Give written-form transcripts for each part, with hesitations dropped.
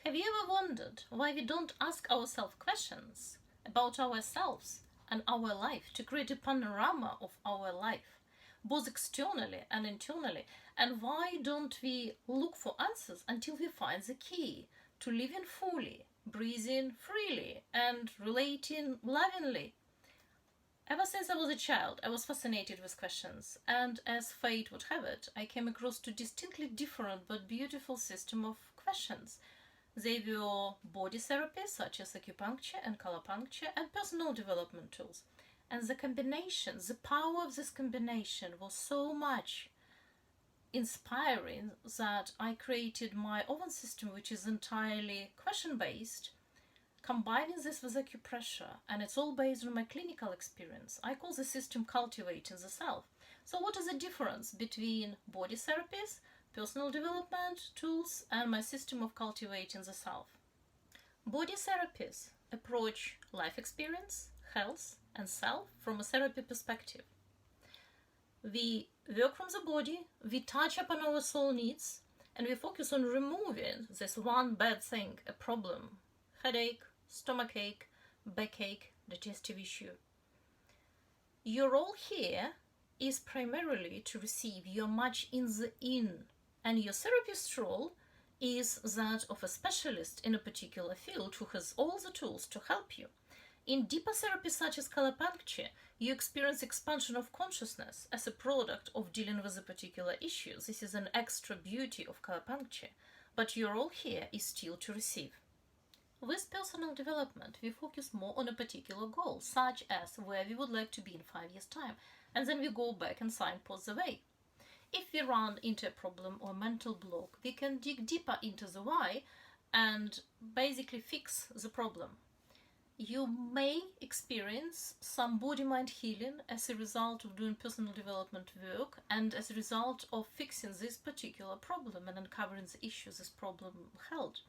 Have you ever wondered why we don't ask ourselves questions about ourselves and our life to create a panorama of our life, both externally and internally? And why don't we look for answers until we find the key to living fully, breathing freely, and relating lovingly? Ever since I was a child, I was fascinated with questions, and as fate would have it, I came across two distinctly different but beautiful system of questions. They were body therapies such as acupuncture and colourpuncture and personal development tools. And the combination, the power of this combination was so much inspiring that I created my own system, which is entirely question-based, combining this with acupressure, and it's all based on my clinical experience. I call the system Cultivating the Self. So what is the difference between body therapies, personal development tools, and my system of Cultivating the Self? Body therapies approach life experience, health, and self from a therapy perspective. We work from the body, we touch upon our soul needs, and we focus on removing this one bad thing, a problem, headache, stomachache, backache, digestive issue. Your role here is primarily to receive your much in the in, and your therapist's role is that of a specialist in a particular field who has all the tools to help you. In deeper therapies such as Colourpuncture, you experience expansion of consciousness as a product of dealing with a particular issue. This is an extra beauty of Colourpuncture, but your role here is still to receive. With personal development, we focus more on a particular goal, such as where we would like to be in 5 years' time, and then we go back and signpost the way. If we run into a problem or mental block, we can dig deeper into the why and basically fix the problem. You may experience some body-mind healing as a result of doing personal development work and as a result of fixing this particular problem and uncovering the issues this problem held.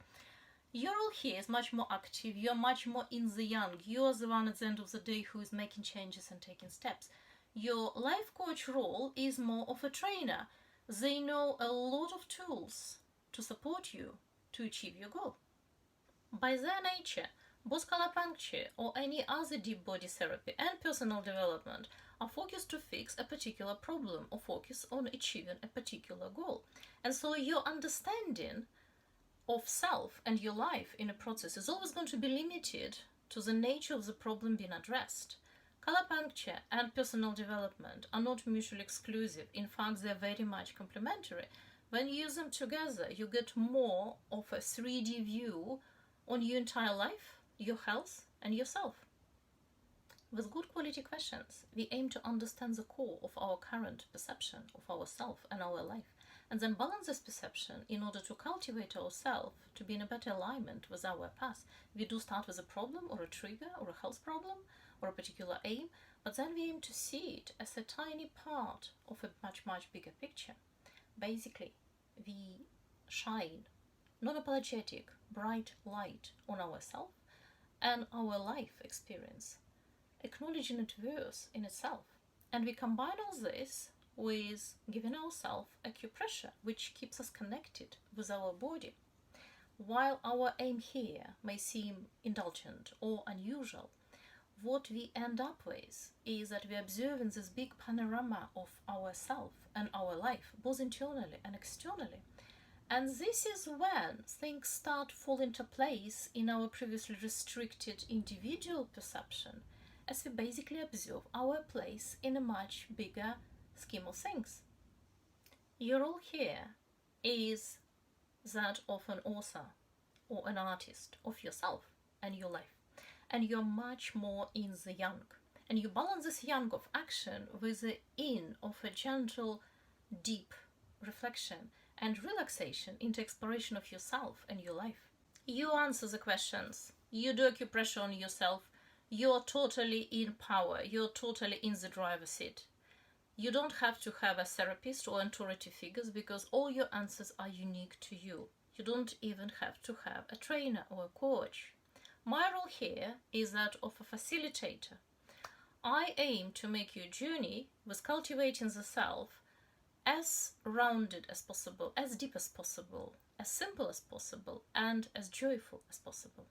Your role here is much more active, you're much more in the yang, you're the one at the end of the day who is making changes and taking steps. Your life coach role is more of a trainer. They know a lot of tools to support you to achieve your goal. By their nature, both Colourpuncture or any other deep body therapy and personal development are focused to fix a particular problem or focus on achieving a particular goal. And so your understanding of self and your life in a process is always going to be limited to the nature of the problem being addressed. Colourpuncture and personal development are not mutually exclusive. In fact, they're very much complementary. When you use them together, you get more of a 3D view on your entire life, your health, and yourself. With good quality questions, we aim to understand the core of our current perception of ourself and our life, and then balance this perception in order to cultivate ourselves to be in a better alignment with our path. We do start with a problem or a trigger or a health problem or a particular aim, but then we aim to see it as a tiny part of a much, much bigger picture. Basically, we shine non-apologetic, bright light on ourselves and our life experience, acknowledging it worth in itself. And we combine all this with giving ourselves acupressure, which keeps us connected with our body. While our aim here may seem indulgent or unusual, what we end up with is that we're observing this big panorama of ourself and our life, both internally and externally. And this is when things start fall into place in our previously restricted individual perception, as we basically observe our place in a much bigger scheme of things. Your role here is that of an author or an artist of yourself and your life. And you're much more in the yang. And you balance this yang of action with the yin of a gentle, deep reflection and relaxation into exploration of yourself and your life. You answer the questions. You do acupressure on yourself. You're totally in power. You're totally in the driver's seat. You don't have to have a therapist or authority figures because all your answers are unique to you. You don't even have to have a trainer or a coach. My role here is that of a facilitator. I aim to make your journey with cultivating the self as rounded as possible, as deep as possible, as simple as possible and as joyful as possible.